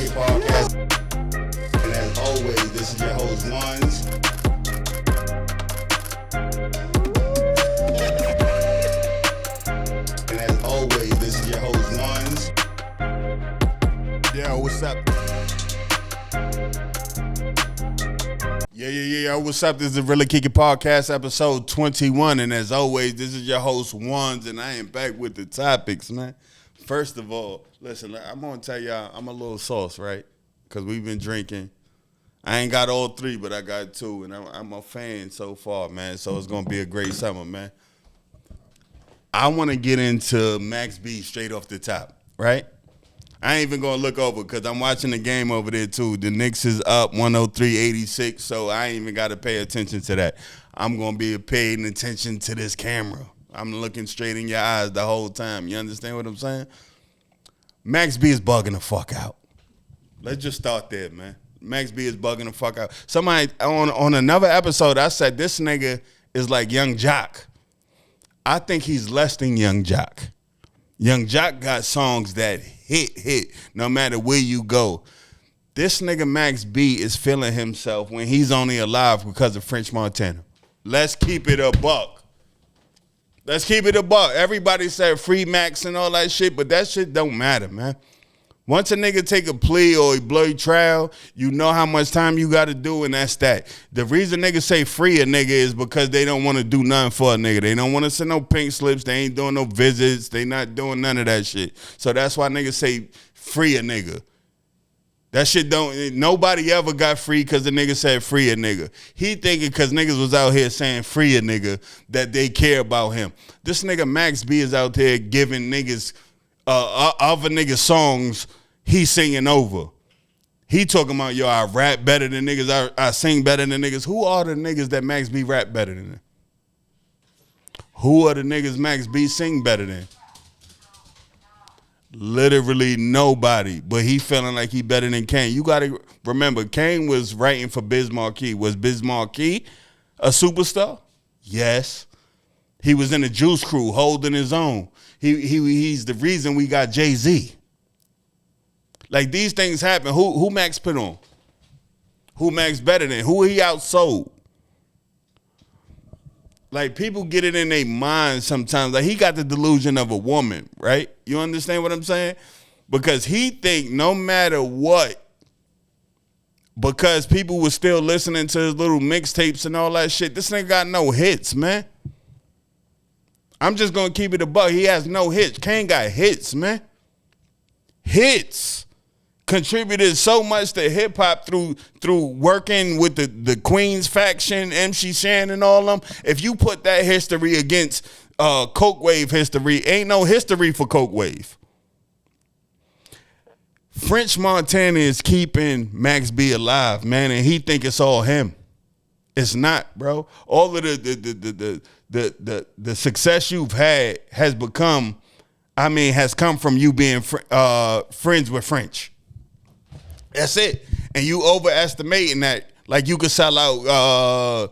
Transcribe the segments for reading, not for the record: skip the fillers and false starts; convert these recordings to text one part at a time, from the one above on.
Kick It Podcast. And as always, this is your host, Ones. And as always, this is your host, Ones. Yo, what's up? Yeah. What's up? This is the Really Kick It Podcast, episode 21. And as always, this is your host, Ones, and I am back with the topics, man. First of all, listen, I'm going to tell y'all, I'm a little sauce, right? Because we've been drinking. I ain't got all three, but I got two, and I'm a fan so far, man. So it's going to be a great summer, man. I want to get into Max B straight off the top, right? I ain't even going to look over because I'm watching the game over there, too. The Knicks is up 103-86, so I ain't even got to pay attention to that. I'm going to be paying attention to this camera. I'm looking straight in your eyes the whole time. You understand what I'm saying? Max B is bugging the fuck out. Let's just start there, man. Max B is bugging the fuck out. Somebody on another episode, I said this nigga is like Young Jock. I think he's less than Young Jock. Young Jock got songs that hit no matter where you go. This nigga Max B is feeling himself when he's only alive because of French Montana. Let's keep it a buck. Let's keep it a buck. Everybody said free Max and all that shit, but that shit don't matter, man. Once a nigga take a plea or he blow your trial, you know how much time you got to do, and that's that. The reason niggas say free a nigga is because they don't want to do nothing for a nigga. They don't want to send no pink slips. They ain't doing no visits. They not doing none of that shit. So that's why niggas say free a nigga. That shit nobody ever got free because the nigga said free a nigga. He thinking because niggas was out here saying free a nigga that they care about him. This nigga Max B is out there giving niggas other niggas songs he singing over. He talking about, yo, I rap better than niggas. I sing better than niggas. Who are the niggas that Max B rap better than? Who are the niggas Max B sing better than? Literally nobody, but he feeling like he better than Kane. You got to remember, Kane was writing for Biz Markie. Was Biz Markie a superstar? Yes. He was in the Juice Crew holding his own. He's the reason we got Jay-Z. Like, these things happen. Who Max put on? Who Max better than? Who he outsold? Like, people get it in their mind sometimes. Like, he got the delusion of a woman, right? You understand what I'm saying? Because he think no matter what, because people were still listening to his little mixtapes and all that shit, this nigga got no hits, man. I'm just going to keep it a buck. He has no hits. Kane got hits, man. Hits. Contributed so much to hip hop through working with the Queens faction, MC Shan and all them. If you put that history against Coke Wave history, ain't no history for Coke Wave. French Montana is keeping Max B alive, man, and he think it's all him. It's not, bro. All of the success you've had has come from you being friends with French. That's it. And you overestimating that, like you could sell out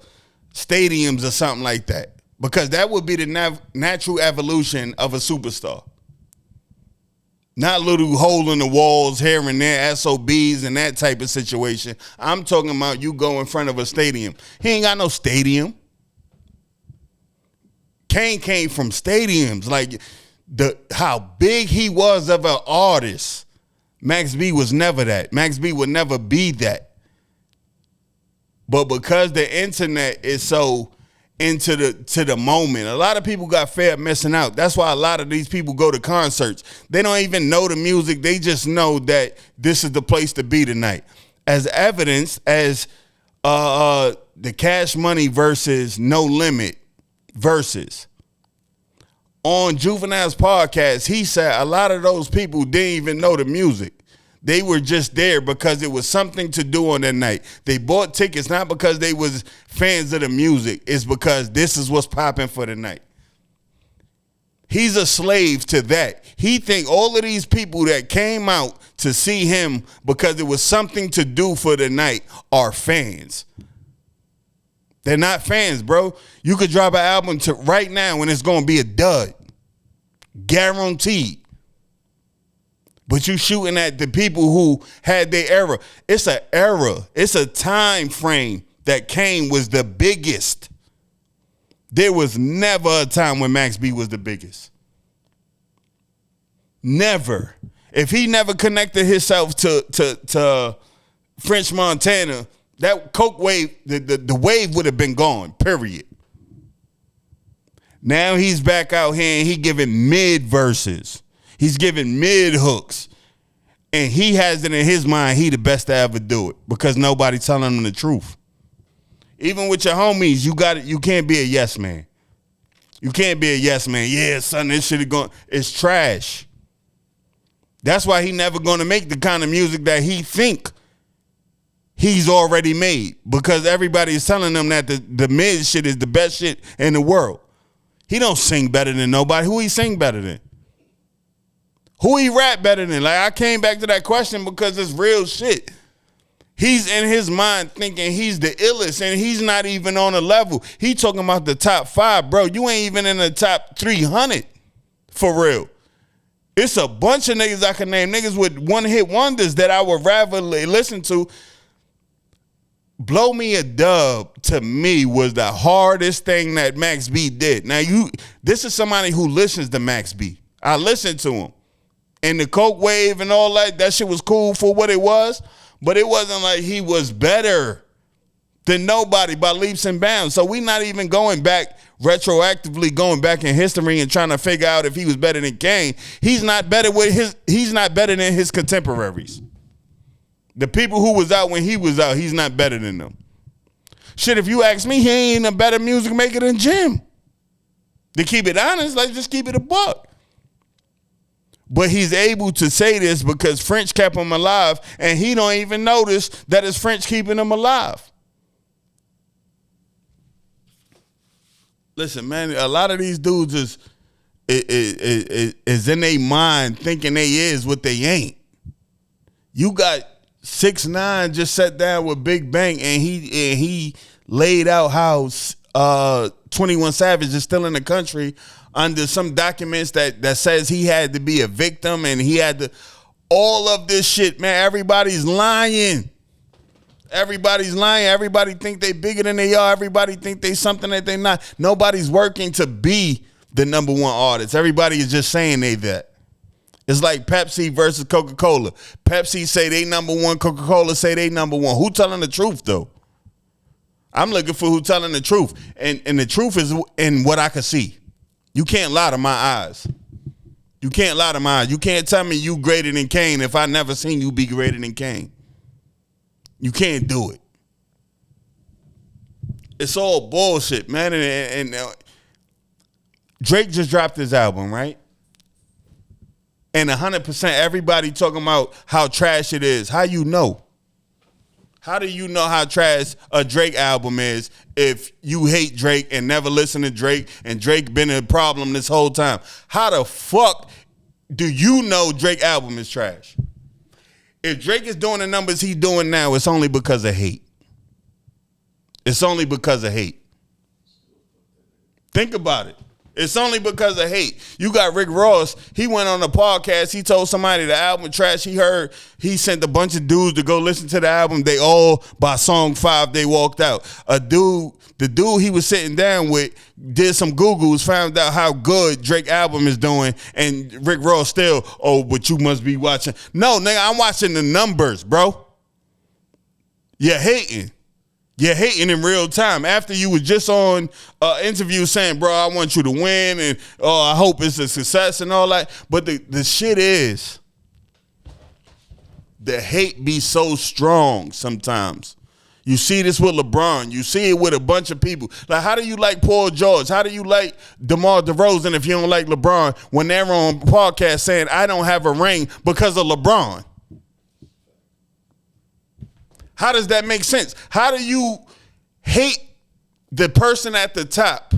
stadiums or something like that. Because that would be the natural evolution of a superstar. Not little hole in the walls here and there, SOBs and that type of situation. I'm talking about you go in front of a stadium. He ain't got no stadium. Kane came from stadiums. Like, how big he was of an artist. Max B was never that. Max B would never be that. But because the internet is so into the moment, a lot of people got fed missing out. That's why a lot of these people go to concerts. They don't even know the music. They just know that this is the place to be tonight. As evidence as the Cash Money versus No Limit versus. On Juvenile's podcast, he said a lot of those people didn't even know the music. They were just there because it was something to do on that night. They bought tickets not because they was fans of the music. It's because this is what's popping for the night. He's a slave to that. He think all of these people that came out to see him because it was something to do for the night are fans. They're not fans, bro. You could drop an album right now and it's going to be a dud. Guaranteed. But you shooting at the people who had their era. It's an era. It's a time frame that Kane was the biggest. There was never a time when Max B was the biggest. Never. If he never connected himself to French Montana, that Coke wave, the wave would have been gone, period. Now he's back out here and he giving mid verses. He's giving mid hooks. And he has it in his mind he the best to ever do it because nobody telling him the truth. Even with your homies, you can't be a yes man. You can't be a yes man. Yeah, son, this shit is going, it's trash. That's why he never going to make the kind of music that he think he's already made because everybody is telling him that the mid shit is the best shit in the world. He don't sing better than nobody. Who he sing better than? Who he rap better than? Like, I came back to that question because it's real shit. He's in his mind thinking he's the illest and he's not even on a level. He talking about the top 5, bro. You ain't even in the top 300 for real. It's a bunch of niggas I can name, niggas with one-hit wonders that I would rather listen to. Blow Me a Dub, to me, was the hardest thing that Max B did. Now, this is somebody who listens to Max B. I listened to him. And the Coke wave and all that shit was cool for what it was, but it wasn't like he was better than nobody by leaps and bounds. So we not even going back, retroactively going back in history and trying to figure out if he was better than Kane. He's not better than his contemporaries. The people who was out when he was out, he's not better than them. Shit, if you ask me, he ain't a better music maker than Jim. To keep it honest, like just keep it a buck. But he's able to say this because French kept him alive, and he don't even notice that it's French keeping him alive. Listen, man, a lot of these dudes is in their mind thinking they is what they ain't. You got 6ix9ine just sat down with Big Bang, and he laid out how 21 Savage is still in the country under some documents that says he had to be a victim and he had to, all of this shit, man. Everybody's lying. Everybody's lying. Everybody think they bigger than they are. Everybody think they something that they not. Nobody's working to be the number one artist. Everybody is just saying they that. It's like Pepsi versus Coca-Cola. Pepsi say they number one. Coca-Cola say they number one. Who telling the truth though? I'm looking for who telling the truth. And the truth is in what I can see. You can't lie to my eyes. You can't lie to my eyes. You can't tell me you greater than Kane if I never seen you be greater than Kane. You can't do it. It's all bullshit, man. And Drake just dropped his album, right? And 100% everybody talking about how trash it is. How you know? How do you know how trash a Drake album is if you hate Drake and never listen to Drake and Drake been a problem this whole time? How the fuck do you know Drake album is trash? If Drake is doing the numbers he's doing now, it's only because of hate. It's only because of hate. Think about it. It's only because of hate. You got Rick Ross. He went on a podcast. He told somebody the album trash. He sent a bunch of dudes to go listen to the album. They all, by song 5, they walked out. The dude he was sitting down with did some Googles, found out how good Drake album is doing, and Rick Ross still, but you must be watching. No, nigga, I'm watching the numbers, bro. You're hating. You're hating in real time after you was just on an interview saying, bro, I want you to win and I hope it's a success and all that. But the shit is, the hate be so strong sometimes. You see this with LeBron. You see it with a bunch of people. Like, how do you like Paul George? How do you like DeMar DeRozan if you don't like LeBron when they're on podcast saying, I don't have a ring because of LeBron? How does that make sense? How do you hate the person at the top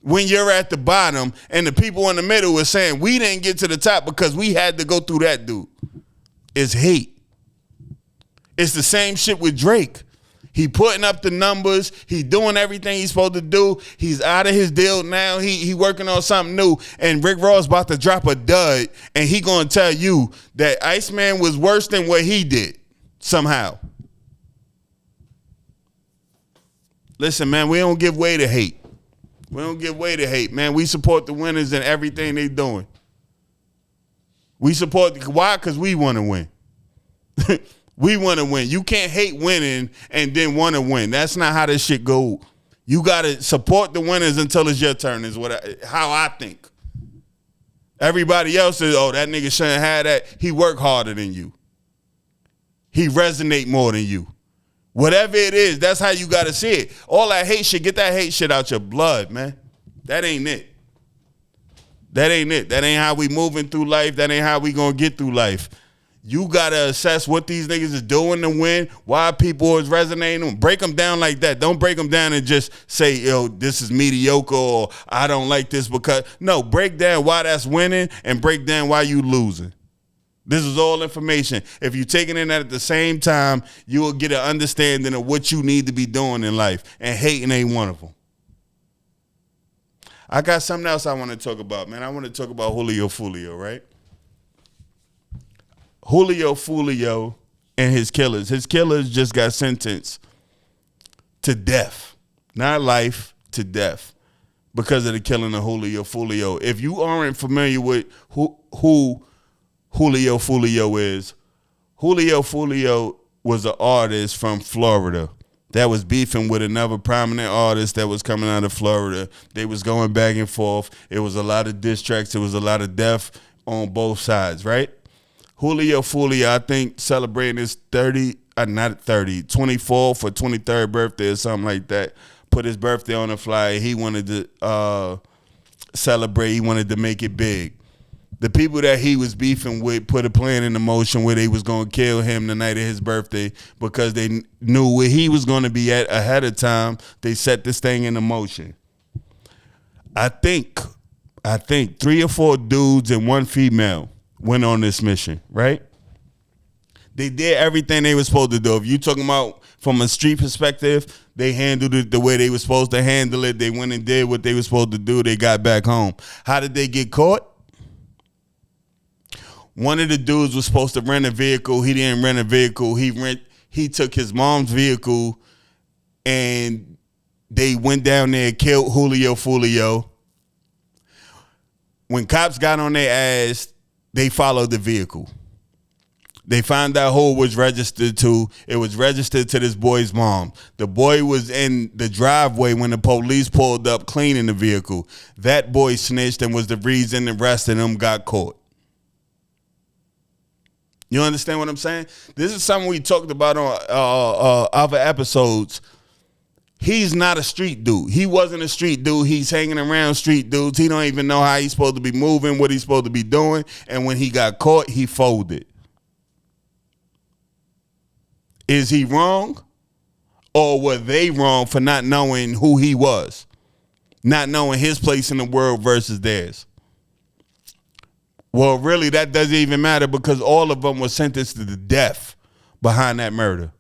when you're at the bottom and the people in the middle are saying we didn't get to the top because we had to go through that dude? It's hate. It's the same shit with Drake. He putting up the numbers. He doing everything he's supposed to do. He's out of his deal now. He working on something new. And Rick Ross about to drop a dud, and he gonna tell you that Iceman was worse than what he did somehow. Listen, man, we don't give way to hate. We don't give way to hate, man. We support the winners and everything they doing. We support, why? Because we want to win. We want to win. You can't hate winning and then want to win. That's not how this shit go. You got to support the winners until it's your turn is how I think. Everybody else is, oh, that nigga shouldn't have that. He work harder than you. He resonate more than you. Whatever it is, that's how you got to see it. All that hate shit, get that hate shit out your blood, man. That ain't it. That ain't it. That ain't how we moving through life. That ain't how we gonna get through life. You gotta assess what these niggas is doing to win, why people is resonating. Break them down like that. Don't break them down and just say, yo, this is mediocre or I don't like this because. No, break down why that's winning and break down why you losing. This is all information. If you're taking in that at the same time, you will get an understanding of what you need to be doing in life. And hating ain't one of them. I got something else I want to talk about, man. I want to talk about Julio Foolio, right? Julio Foolio and his killers. His killers just got sentenced to death. Not life, to death. Because of the killing of Julio Foolio. If you aren't familiar with who Julio Foolio is, Julio Foolio was an artist from Florida that was beefing with another prominent artist that was coming out of Florida. They was going back and forth. It was a lot of diss tracks. It was a lot of death on both sides, right? Julio Foolio, I think, celebrating his 24th or 23rd birthday or something like that. Put his birthday on the flyer. He wanted to celebrate. He wanted to make it big. The people that he was beefing with put a plan into motion where they was going to kill him the night of his birthday because they knew where he was going to be at ahead of time. They set this thing into motion. I think 3 or 4 dudes and 1 female went on this mission, right? They did everything they were supposed to do. If you talking about from a street perspective, they handled it the way they were supposed to handle it. They went and did what they were supposed to do. They got back home. How did they get caught? One of the dudes was supposed to rent a vehicle. He didn't rent a vehicle. He took his mom's vehicle, and they went down there and killed Julio Foolio. When cops got on their ass, they followed the vehicle. They found out who it was registered to. It was registered to this boy's mom. The boy was in the driveway when the police pulled up cleaning the vehicle. That boy snitched and was the reason the rest of them got caught. You understand what I'm saying? This is something we talked about on other episodes. He's not a street dude. He wasn't a street dude. He's hanging around street dudes. He don't even know how he's supposed to be moving, what he's supposed to be doing. And when he got caught, he folded. Is he wrong? Or were they wrong for not knowing who he was? Not knowing his place in the world versus theirs? Well, really, that doesn't even matter because all of them were sentenced to death behind that murder.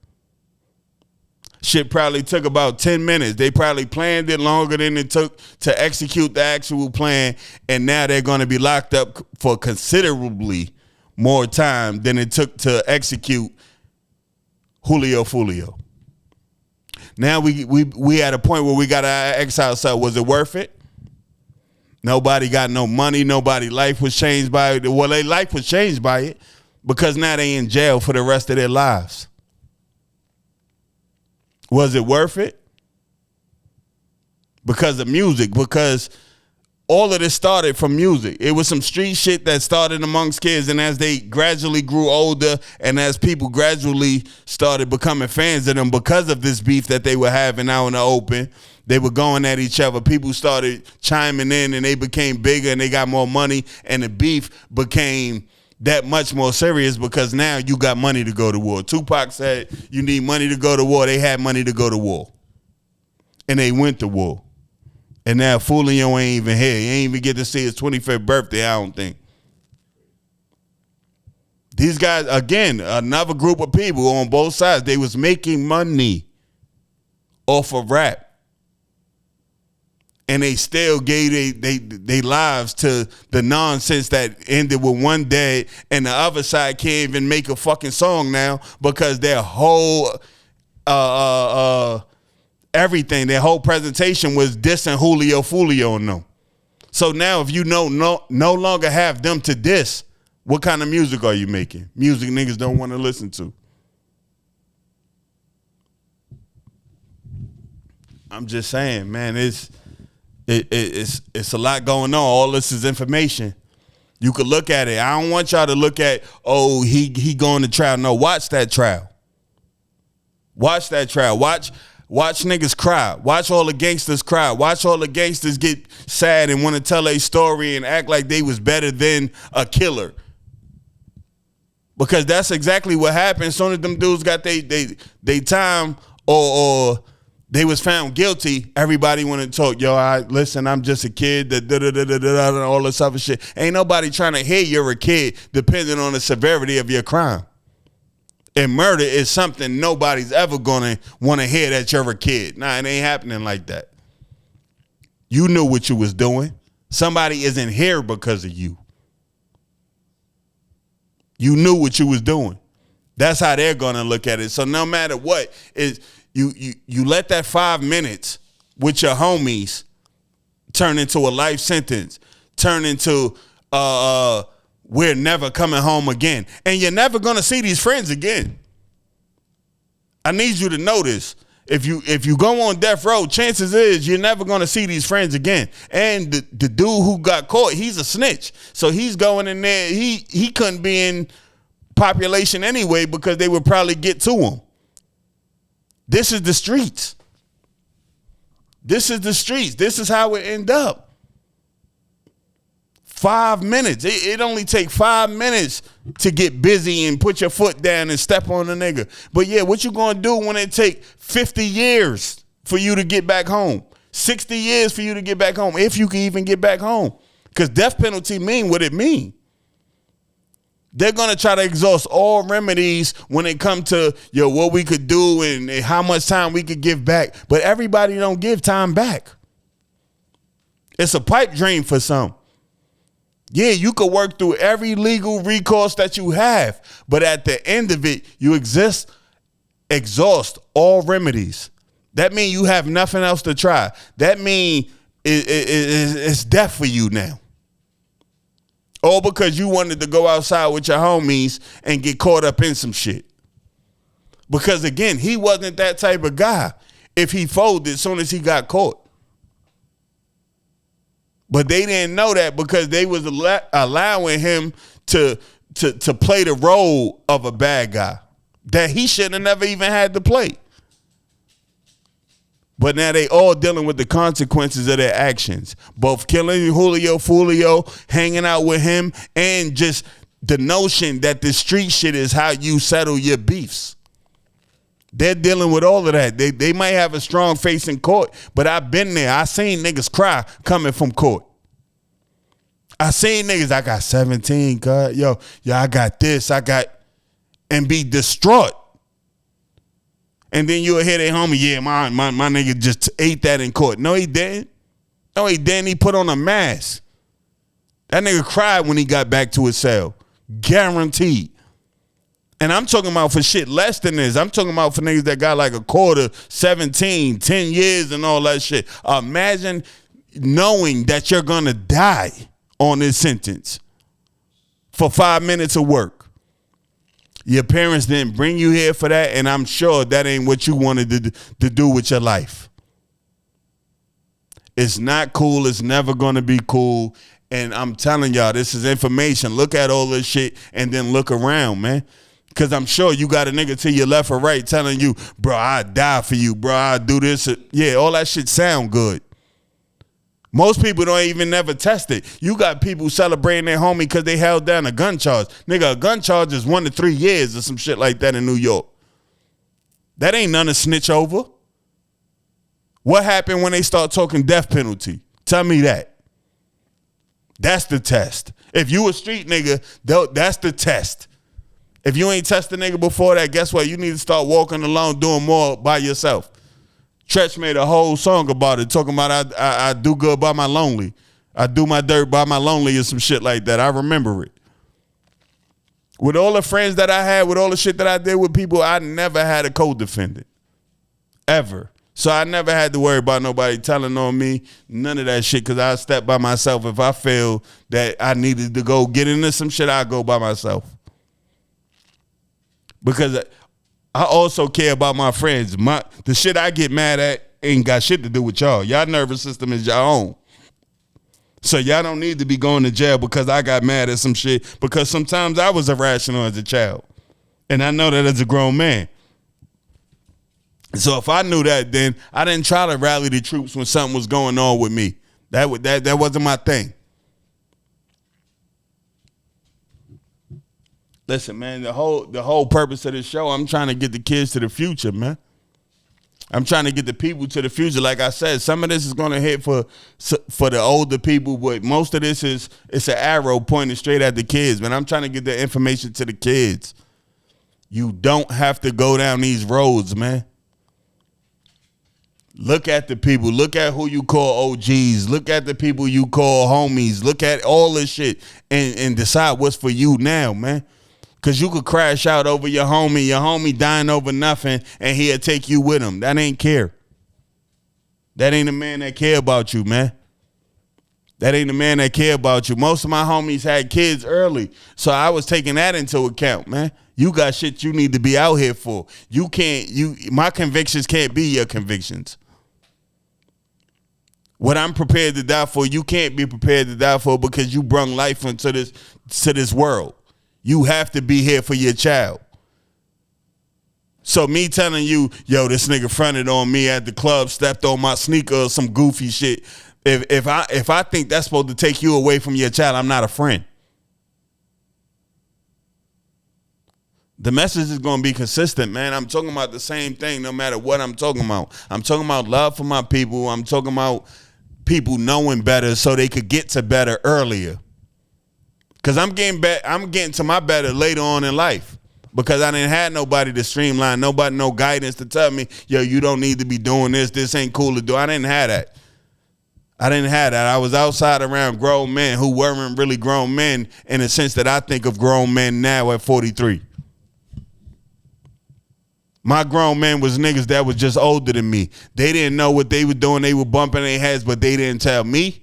Shit probably took about 10 minutes. They probably planned it longer than it took to execute the actual plan, and now they're going to be locked up for considerably more time than it took to execute Julio Foolio. Now we at a point where we got to ask ourselves, was it worth it? Nobody got no money. Nobody life was changed by it. Well, their life was changed by it because now they in jail for the rest of their lives. Was it worth it? Because of music. Because all of this started from music. It was some street shit that started amongst kids, and as they gradually grew older and as people gradually started becoming fans of them because of this beef that they were having out in the open, they were going at each other. People started chiming in, and they became bigger, and they got more money, and the beef became that much more serious because now you got money to go to war. Tupac said you need money to go to war. They had money to go to war, and they went to war. And now Foolio ain't even here. He ain't even get to see his 25th birthday, I don't think. These guys, again, another group of people on both sides, they was making money. off of rap. And they still gave they lives to the nonsense that ended with one dead, and the other side can't even make a fucking song now because their whole everything, their whole presentation was dissing Julio Fulio and them. So now if you no longer have them to diss, what kind of music are you making? Music niggas don't want to listen to. I'm just saying, man, it's a lot going on. All this is information. You could look at it. I don't want y'all to look at, oh, he going to trial. No, watch that trial. Watch that trial. Watch niggas cry. Watch all the gangsters cry. Watch all the gangsters get sad and want to tell a story and act like they was better than a killer. Because that's exactly what happened. As soon as them dudes got they time or they was found guilty, everybody wanted to talk. Yo, listen, I'm just a kid, all this other shit. Ain't nobody trying to hear you're a kid depending on the severity of your crime. And murder is something nobody's ever going to want to hear that you're a kid. Nah, it ain't happening like that. You knew what you was doing. Somebody isn't here because of you. You knew what you was doing. That's how they're going to look at it. So no matter what, you let that 5 minutes with your homies turn into a life sentence, turn into we're never coming home again. And you're never going to see these friends again. I need you to know this. If you go on death row, chances is you're never going to see these friends again. And the dude who got caught, he's a snitch. So he's going in there. He couldn't be in population anyway because they would probably get to him. This is the streets. This is the streets. This is how it end up. 5 minutes. It only takes 5 minutes to get busy and put your foot down and step on a nigga. But yeah, what you gonna do when it take 50 years for you to get back home? 60 years for you to get back home, if you can even get back home. Because death penalty mean what it mean. They're going to try to exhaust all remedies when it comes to, what we could do and how much time we could give back. But everybody don't give time back. It's a pipe dream for some. Yeah, you could work through every legal recourse that you have. But at the end of it, you exhaust all remedies. That means you have nothing else to try. That means it's death for you now. All because you wanted to go outside with your homies and get caught up in some shit. Because again, he wasn't that type of guy if he folded as soon as he got caught. But they didn't know that because they was allowing him to play the role of a bad guy that he shouldn't have never even had to play. But now they all dealing with the consequences of their actions. Both killing Julio Fulio, hanging out with him, and just the notion that the street shit is how you settle your beefs. They're dealing with all of that. They might have a strong face in court, but I've been there. I seen niggas cry coming from court. I seen niggas, I got 17, God. Yo, I got this, and be distraught. And then you'll hear their homie, yeah, my nigga just ate that in court. No, he didn't. No, he didn't. He put on a mask. That nigga cried when he got back to his cell. Guaranteed. And I'm talking about for shit less than this. I'm talking about for niggas that got like a quarter, 17, 10 years and all that shit. Imagine knowing that you're going to die on this sentence for 5 minutes of work. Your parents didn't bring you here for that, and I'm sure that ain't what you wanted to do with your life. It's not cool. It's never going to be cool. And I'm telling y'all, this is information. Look at all this shit and then look around, man. Because I'm sure you got a nigga to your left or right telling you, bro, I'd die for you, bro, I'd do this. Yeah, all that shit sound good. Most people don't even never test it. You got people celebrating their homie because they held down a gun charge. Nigga, a gun charge is 1 to 3 years or some shit like that in New York. That ain't none to snitch over. What happened when they start talking death penalty? Tell me that. That's the test. If you a street nigga, that's the test. If you ain't tested a nigga before that, guess what? You need to start walking alone doing more by yourself. Tretch made a whole song about it, talking about I do good by my lonely. I do my dirt by my lonely or some shit like that. I remember it. With all the friends that I had, with all the shit that I did with people, I never had a co-defendant. Ever. So I never had to worry about nobody telling on me, none of that shit, because I step by myself. If I feel that I needed to go get into some shit, I go by myself. Because I also care about my friends. The shit I get mad at ain't got shit to do with y'all. Y'all nervous system is your own. So y'all don't need to be going to jail because I got mad at some shit, because sometimes I was irrational as a child. And I know that as a grown man. So if I knew that, then I didn't try to rally the troops when something was going on with me. That wasn't my thing. Listen, man, the whole purpose of this show, I'm trying to get the kids to the future, man. I'm trying to get the people to the future. Like I said, some of this is going to hit for the older people, but most of this it's an arrow pointing straight at the kids, man. I'm trying to get the information to the kids. You don't have to go down these roads, man. Look at the people. Look at who you call OGs. Look at the people you call homies. Look at all this shit and decide what's for you now, man. Because you could crash out over your homie dying over nothing, and he'll take you with him. That ain't care. That ain't a man that care about you, man. That ain't a man that care about you. Most of my homies had kids early, so I was taking that into account, man. You got shit you need to be out here for. My convictions can't be your convictions. What I'm prepared to die for, you can't be prepared to die for, because you brung life into this world. You have to be here for your child. So me telling you, yo, this nigga fronted on me at the club, stepped on my sneaker or some goofy shit. If I think that's supposed to take you away from your child, I'm not a friend. The message is going to be consistent, man. I'm talking about the same thing no matter what I'm talking about. I'm talking about love for my people. I'm talking about people knowing better so they could get to better earlier. Because I'm getting to my better later on in life, because I didn't have nobody to streamline, no guidance to tell me, yo, you don't need to be doing this. This ain't cool to do. I didn't have that. I was outside around grown men who weren't really grown men in the sense that I think of grown men now at 43. My grown men was niggas that was just older than me. They didn't know what they were doing. They were bumping their heads, but they didn't tell me,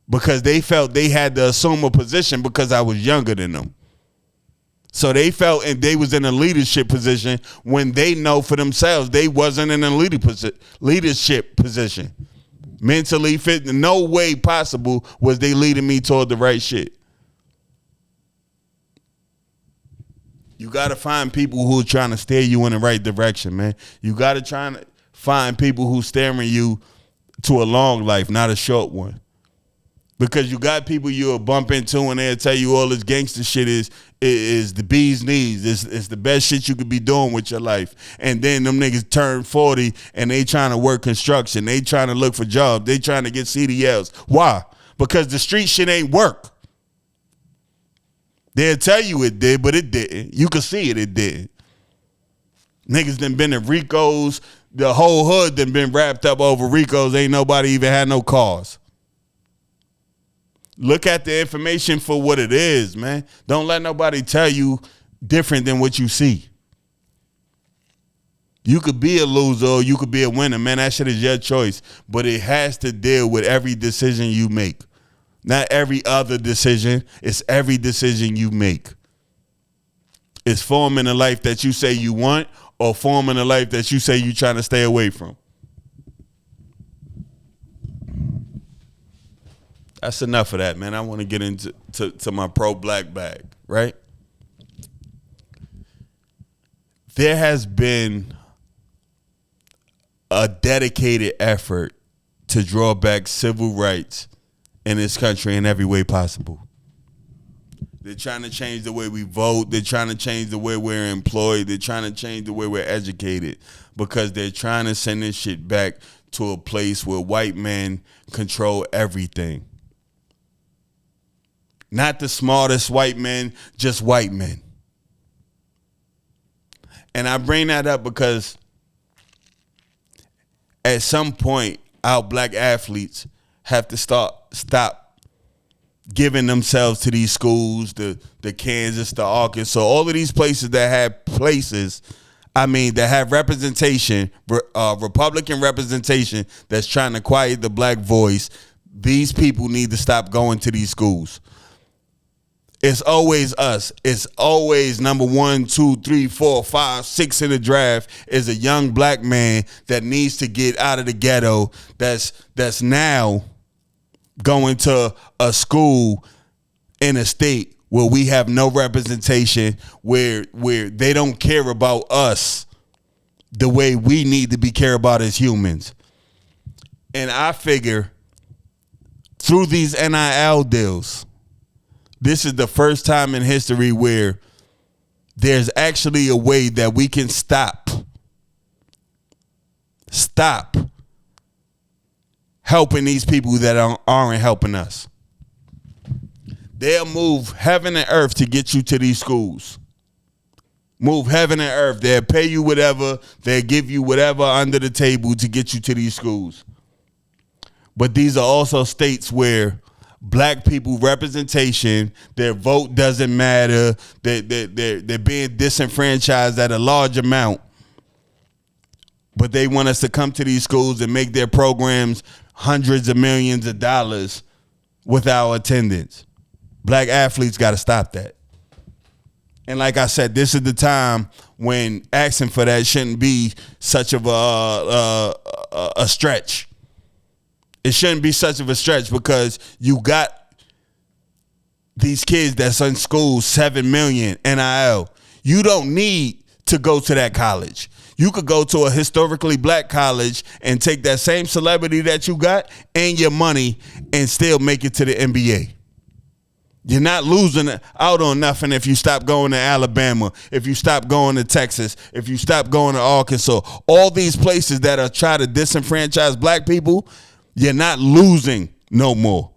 because they felt they had to assume a position because I was younger than them. So they felt and they was in a leadership position when they know for themselves they wasn't in a leadership position. Mentally fit, no way possible was they leading me toward the right shit. You got to find people who are trying to steer you in the right direction, man. You got to try to find people who steering you to a long life, not a short one. Because you got people you'll bump into and they'll tell you all this gangster shit is the bee's knees. It's the best shit you could be doing with your life. And then them niggas turn 40 and they trying to work construction. They trying to look for jobs. They trying to get CDLs. Why? Because the street shit ain't work. They'll tell you it did, but it didn't. You can see it didn't. Niggas done been in Ricos. The whole hood done been wrapped up over Ricos. Ain't nobody even had no cars. Look at the information for what it is, man. Don't let nobody tell you different than what you see. You could be a loser or you could be a winner, man. That shit is your choice. But it has to deal with every decision you make. Not every other decision. It's every decision you make. It's forming a life that you say you want or forming a life that you say you're trying to stay away from. That's enough of that, man. I want to get into my pro-black bag, right? There has been a dedicated effort to draw back civil rights in this country in every way possible. They're trying to change the way we vote. They're trying to change the way we're employed. They're trying to change the way we're educated, because they're trying to send this shit back to a place where white men control everything. Not the smartest white men, just white men. And I bring that up because at some point, our black athletes have to stop giving themselves to these schools, the Kansas, the Arkansas, all of these places that have representation, Republican representation that's trying to quiet the black voice. These people need to stop going to these schools. It's always us. It's always number 1, 2, 3, 4, 5, 6 in the draft is a young black man that needs to get out of the ghetto. That's now going to a school in a state where we have no representation, where they don't care about us the way we need to be cared about as humans. And I figure through these NIL deals, this is the first time in history where there's actually a way that we can stop helping these people that aren't helping us. They'll move heaven and earth to get you to these schools. Move heaven and earth. They'll pay you whatever. They'll give you whatever under the table to get you to these schools. But these are also states where black people representation, their vote doesn't matter. They're being disenfranchised at a large amount. But they want us to come to these schools and make their programs hundreds of millions of dollars with our attendance. Black athletes got to stop that. And like I said, this is the time when asking for that shouldn't be such of a stretch. It shouldn't be such of a stretch because you got these kids that's in school, 7 million NIL. You don't need to go to that college. You could go to a historically black college and take that same celebrity that you got and your money and still make it to the NBA. You're not losing out on nothing if you stop going to Alabama, if you stop going to Texas, if you stop going to Arkansas. All these places that are trying to disenfranchise black people, you're not losing no more.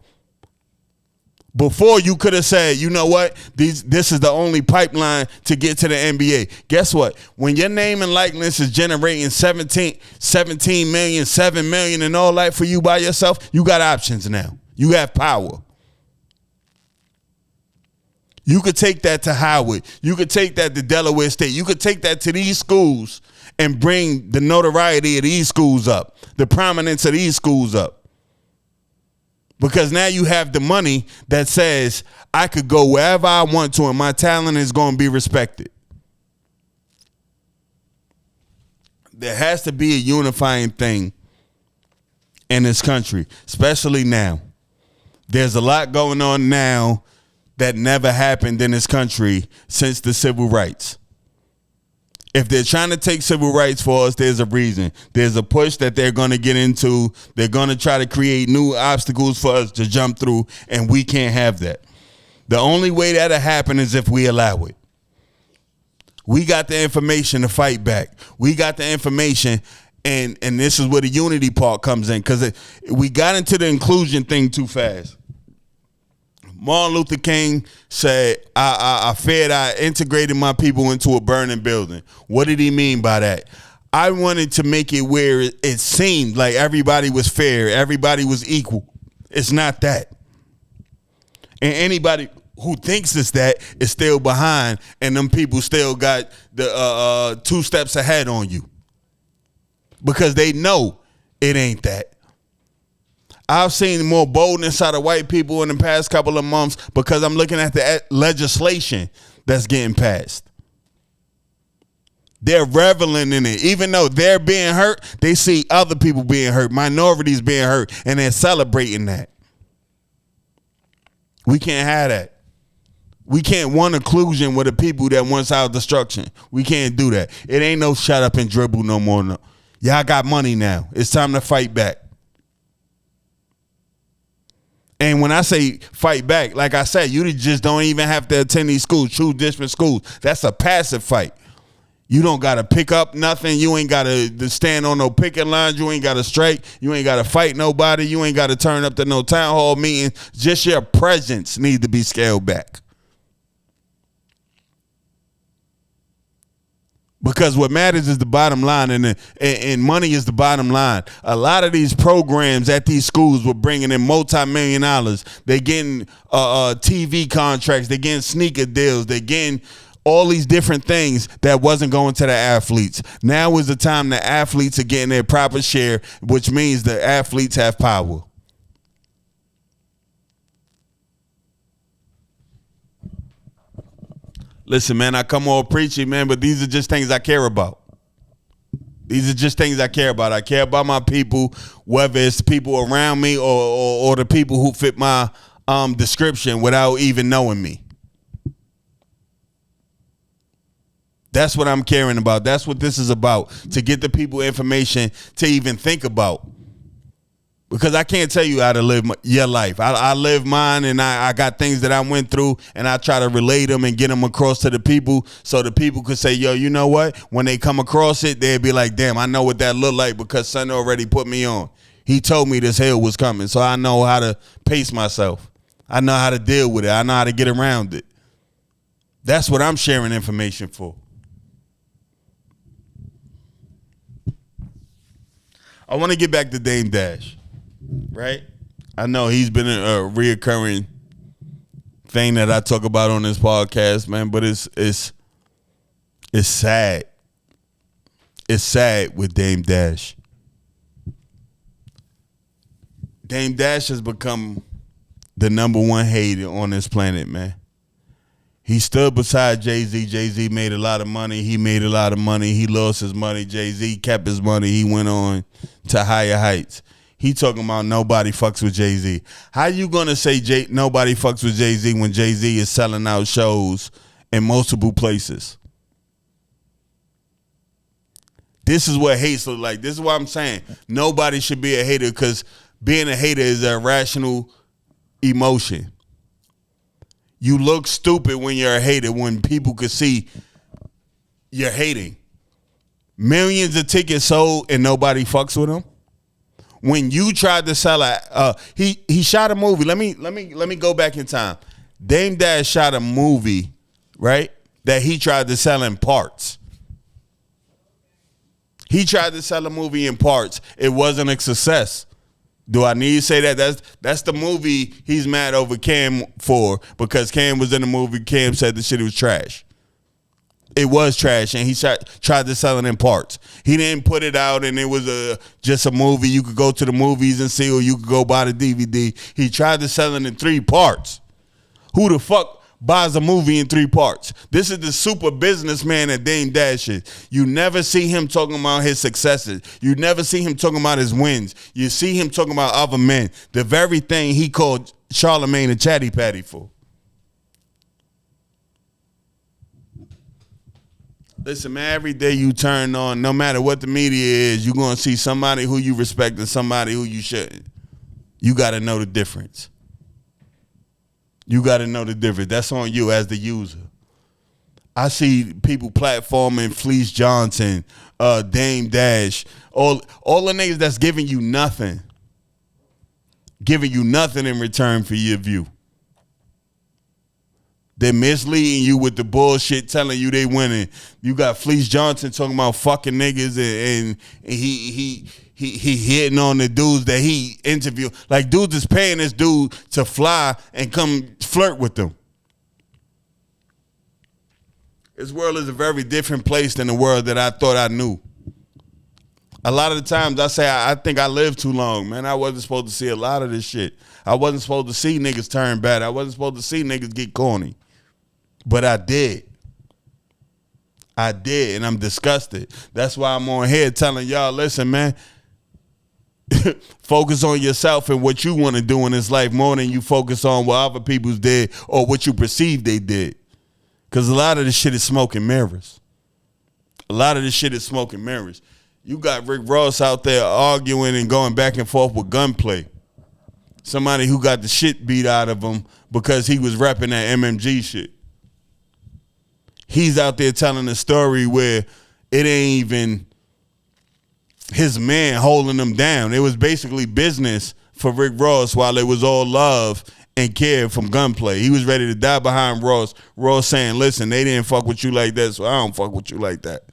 Before you could have said, you know what, this is the only pipeline to get to the NBA. Guess what? When your name and likeness is generating 17 million, 7 million and all that for you by yourself, you got options now. You have power. You could take that to Howard. You could take that to Delaware State. You could take that to these schools and bring the notoriety of these schools up, the prominence of these schools up. Because now you have the money that says I could go wherever I want to and my talent is going to be respected. There has to be a unifying thing in this country, especially now. There's a lot going on now that never happened in this country since the civil rights. If they're trying to take civil rights for us, there's a reason. There's a push that they're going to get into. They're going to try to create new obstacles for us to jump through, and we can't have that. The only way that'll happen is if we allow it. We got the information to fight back. We got the information, and this is where the unity part comes in, because we got into the inclusion thing too fast. Martin Luther King said, I integrated my people into a burning building. What did he mean by that? I wanted to make it where it seemed like everybody was fair, everybody was equal. It's not that. And anybody who thinks it's that is still behind, and them people still got the 2 steps ahead on you. Because they know it ain't that. I've seen more boldness out of white people in the past couple of months because I'm looking at the legislation that's getting passed. They're reveling in it. Even though they're being hurt, they see other people being hurt, minorities being hurt, and they're celebrating that. We can't have that. We can't want inclusion with the people that wants our destruction. We can't do that. It ain't no shut up and dribble no more. No. Y'all got money now. It's time to fight back. And when I say fight back, like I said, you just don't even have to attend these schools, choose different schools. That's a passive fight. You don't got to pick up nothing. You ain't got to stand on no picket lines. You ain't got to strike. You ain't got to fight nobody. You ain't got to turn up to no town hall meeting. Just your presence needs to be scaled back. Because what matters is the bottom line, and money is the bottom line. A lot of these programs at these schools were bringing in multi-million dollars. They're getting TV contracts. They're getting sneaker deals. They're getting all these different things that wasn't going to the athletes. Now is the time the athletes are getting their proper share, which means the athletes have power. Listen, man, I come all preachy, man, but these are just things I care about. These are just things I care about. I care about my people, whether it's the people around me or the people who fit my description without even knowing me. That's what I'm caring about. That's what this is about, to get the people information to even think about. Because I can't tell you how to live your life. I live mine, and I got things that I went through, and I try to relate them and get them across to the people so the people could say, yo, you know what? When they come across it, they'd be like, damn, I know what that looked like because son already put me on. He told me this hell was coming, so I know how to pace myself. I know how to deal with it. I know how to get around it. That's what I'm sharing information for. I want to get back to Dame Dash. Right? I know he's been a reoccurring thing that I talk about on this podcast, man, but it's sad. It's sad with Dame Dash. Dame Dash has become the number one hater on this planet, man. He stood beside Jay-Z. Jay-Z made a lot of money. He made a lot of money. He lost his money. Jay-Z kept his money. He went on to higher heights. He talking about nobody fucks with Jay-Z. How you gonna say nobody fucks with Jay-Z when Jay-Z is selling out shows in multiple places? This is what hates look like. This is what I'm saying. Nobody should be a hater, because being a hater is a rational emotion. You look stupid when you're a hater, when people can see you're hating. Millions of tickets sold and nobody fucks with them. When you tried to sell he shot a movie. Let me go back in time. Dame Dash shot a movie, right, that he tried to sell in parts. He tried to sell a movie in parts. It wasn't a success. Do I need to say that? That's the movie he's mad over Cam for, because Cam was in the movie. Cam said the shit was trash. It was trash, and he tried to sell it in parts. He didn't put it out, and it was just a movie. You could go to the movies and see, or you could go buy the DVD. He tried to sell it in 3 parts. Who the fuck buys a movie in 3 parts? This is the super businessman that Dame Dash is. You never see him talking about his successes. You never see him talking about his wins. You see him talking about other men. The very thing he called Charlamagne a chatty patty for. Listen, man, every day you turn on, no matter what the media is, you're going to see somebody who you respect and somebody who you shouldn't. You got to know the difference. You got to know the difference. That's on you as the user. I see people platforming Fleece Johnson, Dame Dash, all the niggas that's giving you nothing in return for your view. They're misleading you with the bullshit, telling you they winning. You got Fleece Johnson talking about fucking niggas, and he hitting on the dudes that he interviewed. Like, dudes is paying this dude to fly and come flirt with them. This world is a very different place than the world that I thought I knew. A lot of the times I say I think I lived too long, man. I wasn't supposed to see a lot of this shit. I wasn't supposed to see niggas turn bad. I wasn't supposed to see niggas get corny. But I did. And I'm disgusted. That's why I'm on here telling y'all, listen, man, focus on yourself and what you want to do in this life more than you focus on what other people did or what you perceive they did. Because a lot of this shit is smoke and mirrors. You got Rick Ross out there arguing and going back and forth with gunplay. Somebody who got the shit beat out of him because he was repping that MMG shit. He's out there telling a story where it ain't even his man holding him down. It was basically business for Rick Ross while it was all love and care from gunplay. He was ready to die behind Ross. Ross saying, listen, they didn't fuck with you like that, so I don't fuck with you like that.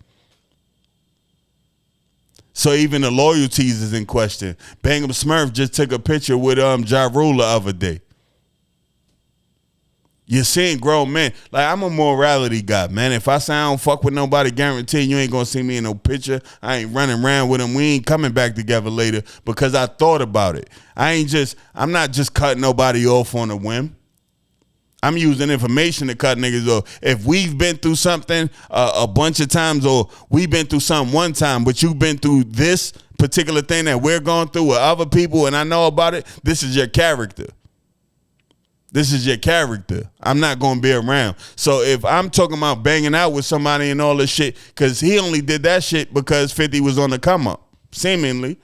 So even the loyalties is in question. Bangum Smurf just took a picture with Ja Rule the other day. You're seeing grown men. Like, I'm a morality guy, man. If I say I don't fuck with nobody, guarantee you ain't gonna see me in no picture. I ain't running around with them. We ain't coming back together later because I thought about it. I'm not just cutting nobody off on a whim. I'm using information to cut niggas off. If we've been through something a bunch of times, or we've been through something one time, but you've been through this particular thing that we're going through with other people and I know about it, this is your character. This is your character. I'm not going to be around. So if I'm talking about banging out with somebody and all this shit, because he only did that shit because 50 was on the come up, seemingly.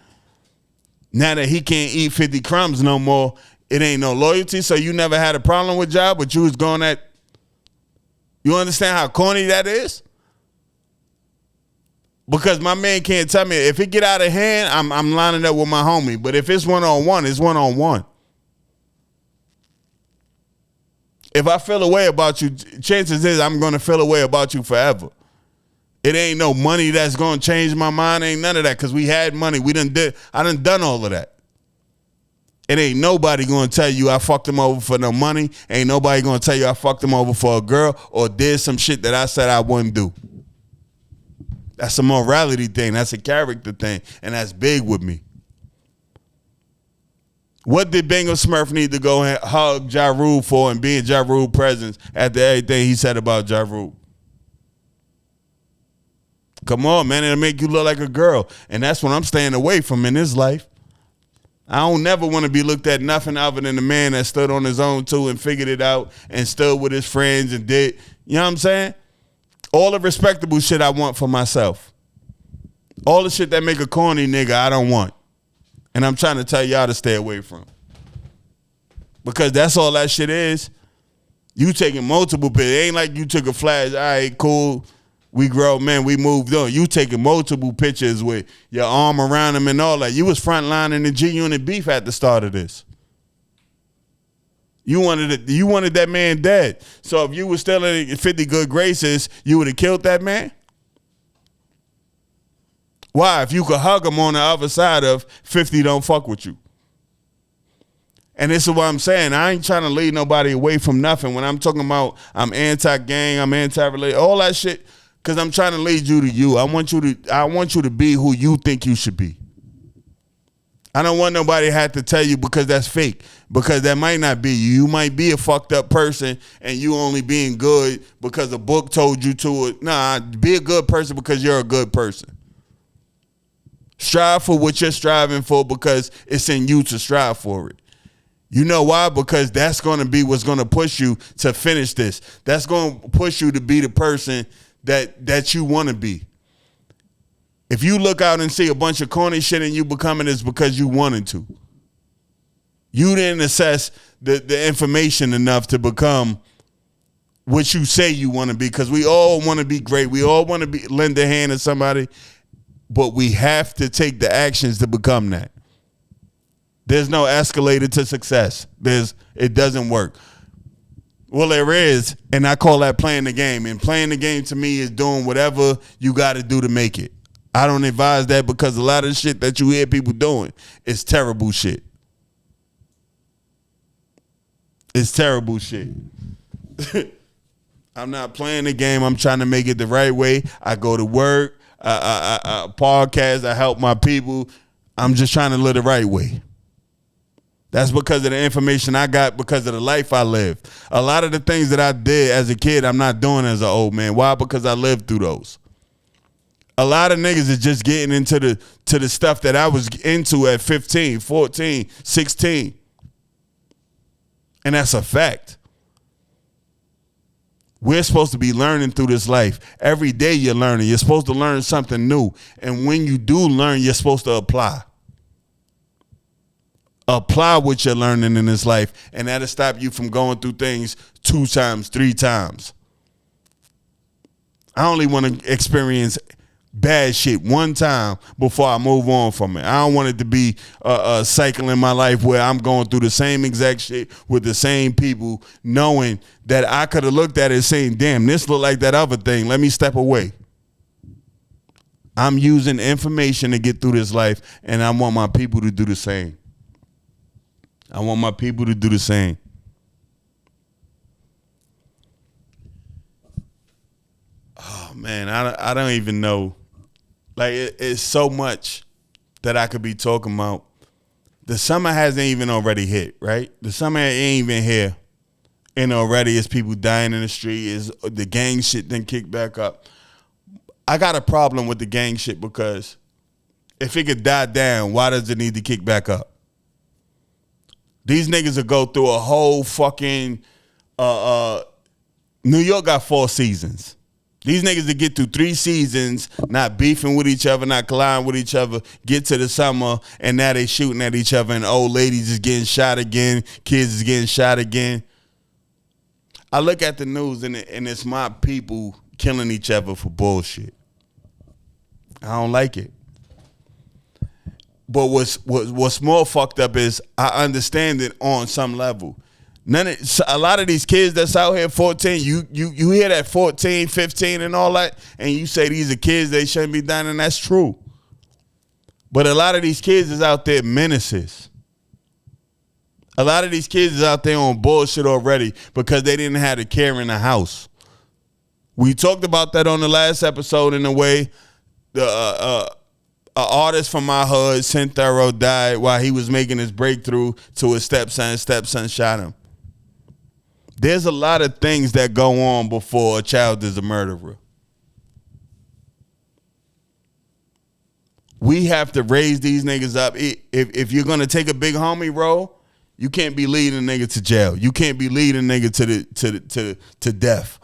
Now that he can't eat 50 crumbs no more, it ain't no loyalty. So you never had a problem with Ja, but you was going at. You understand how corny that is? Because my man can't tell me if it get out of hand, I'm lining up with my homie. But if it's one-on-one, it's one-on-one. If I feel a way about you, chances is I'm going to feel a way about you forever. It ain't no money that's going to change my mind. Ain't none of that because we had money. I done all of that. It ain't nobody going to tell you I fucked him over for no money. Ain't nobody going to tell you I fucked him over for a girl or did some shit that I said I wouldn't do. That's a morality thing. That's a character thing. And that's big with me. What did Bangum Smurf need to go and hug Ja Rule for and be in Ja Rule presence after everything he said about Ja Rule? Come on, man. It'll make you look like a girl. And that's what I'm staying away from in this life. I don't never want to be looked at nothing other than the man that stood on his own too and figured it out and stood with his friends and did, you know what I'm saying? All the respectable shit I want for myself. All the shit that make a corny nigga I don't want. And I'm trying to tell y'all to stay away from. Because that's all that shit is. You taking multiple pictures. It ain't like you took a flash. All right, cool. We grown men. We moved on. You taking multiple pictures with your arm around him and all that. You was frontlining the G-Unit beef at the start of this. You wanted that man dead. So if you was still in 50 good graces, you would have killed that man? Why? If you could hug him on the other side of 50 don't fuck with you. And this is what I'm saying. I ain't trying to lead nobody away from nothing. When I'm talking about I'm anti-gang, I'm anti-related, all that shit, because I'm trying to lead you to you. I want you to be who you think you should be. I don't want nobody to have to tell you because that's fake. Because that might not be you. You might be a fucked up person and you only being good because a book told you to it. Nah, be a good person because you're a good person. Strive for what you're striving for because it's in you to strive for it. You know why? Because that's going to be what's going to push you to finish this. That's going to push you to be the person that you want to be. If you look out and see a bunch of corny shit and you becoming this because you wanted to. You didn't assess the information enough to become what you say you want to be, because we all want to be great. We all want to lend a hand to somebody. But we have to take the actions to become that. There's no escalator to success. It doesn't work. Well, there is, and I call that playing the game. And playing the game to me is doing whatever you got to do to make it. I don't advise that because a lot of the shit that you hear people doing is terrible shit. It's terrible shit. I'm not playing the game. I'm trying to make it the right way. I go to work. Podcast, I help my people. I'm just trying to live the right way. That's because of the information I got, because of the life I lived. A lot of the things that I did as a kid, I'm not doing as an old man. Why? Because I lived through those. A lot of niggas is just getting into the stuff that I was into at 15, 14, 16. And that's a fact. We're supposed to be learning through this life. Every day you're learning. You're supposed to learn something new. And when you do learn, you're supposed to apply. Apply what you're learning in this life. And that'll stop you from going through things 2 times, 3 times. I only want to experience bad shit one time before I move on from it. I don't want it to be a cycle in my life where I'm going through the same exact shit with the same people, knowing that I could have looked at it saying, damn, this look like that other thing. Let me step away. I'm using information to get through this life, and I want my people to do the same. I want my people to do the same. Oh, man, I don't even know. Like, it's so much that I could be talking about. The summer hasn't even already hit, right? The summer ain't even here. And already it's people dying in the street. Is the gang shit then kick back up. I got a problem with the gang shit because if it could die down, why does it need to kick back up? These niggas will go through a whole fucking New York got 4 seasons. These niggas that get through 3 seasons, not beefing with each other, not colliding with each other, get to the summer, and now they shooting at each other, and old ladies is getting shot again, kids is getting shot again. I look at the news, and it's my people killing each other for bullshit. I don't like it. But what's more fucked up is I understand it on some level. A lot of these kids that's out here 14, you hear that 14, 15 and all that, and you say these are kids, they shouldn't be dying, and that's true. But a lot of these kids is out there menaces. A lot of these kids is out there on bullshit already because they didn't have the care in the house. We talked about that on the last episode in a way. An artist from my hood, Sin Thorough, died while he was making his breakthrough to his stepson. His stepson shot him. There's a lot of things that go on before a child is a murderer. We have to raise these niggas up. If you're going to take a big homie role, you can't be leading a nigga to jail. You can't be leading a nigga to death.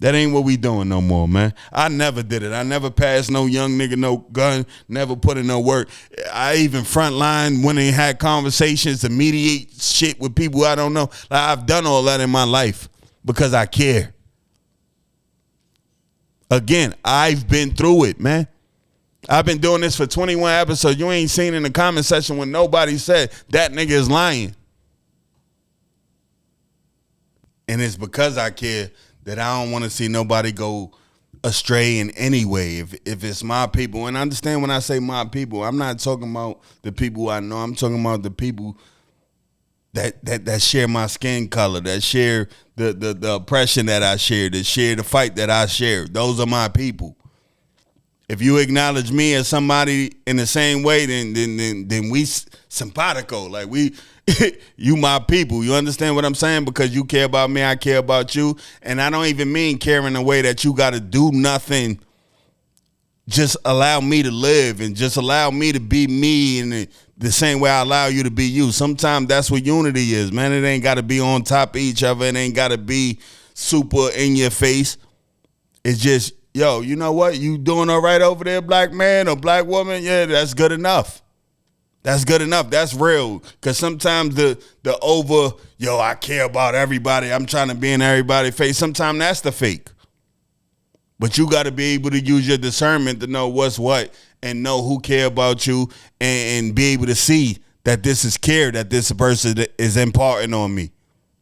That ain't what we doing no more, man. I never did it. I never passed no young nigga no gun, never put in no work. I even frontline when they had conversations to mediate shit with people I don't know. Like, I've done all that in my life because I care. Again, I've been through it, man. I've been doing this for 21 episodes. You ain't seen in the comment section when nobody said that nigga is lying. And it's because I care that I don't want to see nobody go astray in any way. If it's my people, and understand when I say my people, I'm not talking about the people I know. I'm talking about the people that share my skin color, that share the oppression that I share, that share the fight that I share. Those are my people. If you acknowledge me as somebody in the same way, then we simpatico. Like we, you my people. You understand what I'm saying? Because you care about me, I care about you. And I don't even mean care in a way that you got to do nothing. Just allow me to live and just allow me to be me in the same way I allow you to be you. Sometimes that's what unity is, man. It ain't got to be on top of each other. It ain't got to be super in your face. It's just, yo, you know what? You doing all right over there, black man or black woman? Yeah, that's good enough. That's good enough. That's real. Because sometimes the over, yo, I care about everybody. I'm trying to be in everybody's face. Sometimes that's the fake. But you got to be able to use your discernment to know what's what and know who care about you and be able to see that this is care, that this person is imparting on me.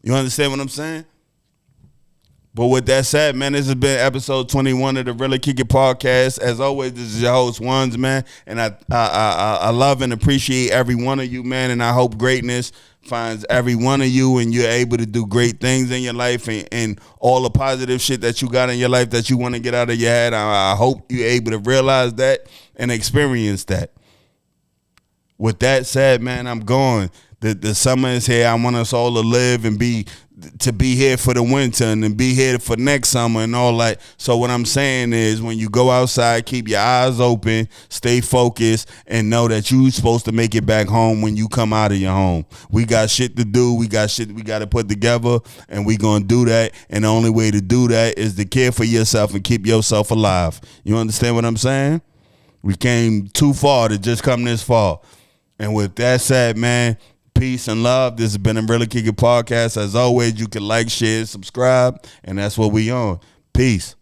You understand what I'm saying? But with that said, man, this has been episode 21 of the Really Kick It podcast. As always, this is your host, Ones, man. And I love and appreciate every one of you, man. And I hope greatness finds every one of you and you're able to do great things in your life and all the positive shit that you got in your life that you want to get out of your head. I hope you're able to realize that and experience that. With that said, man, I'm going. The summer is here. I want us all to live and be here for the winter and then be here for next summer and all that. So what I'm saying is when you go outside, keep your eyes open, stay focused, and know that you're supposed to make it back home when you come out of your home. We got shit to do. We got shit we got to put together, and we going to do that. And the only way to do that is to care for yourself and keep yourself alive. You understand what I'm saying? We came too far to just come this far. And with that said, man, peace and love. This has been a Really Kick It podcast. As always, you can like, share, subscribe, and that's what we on. Peace.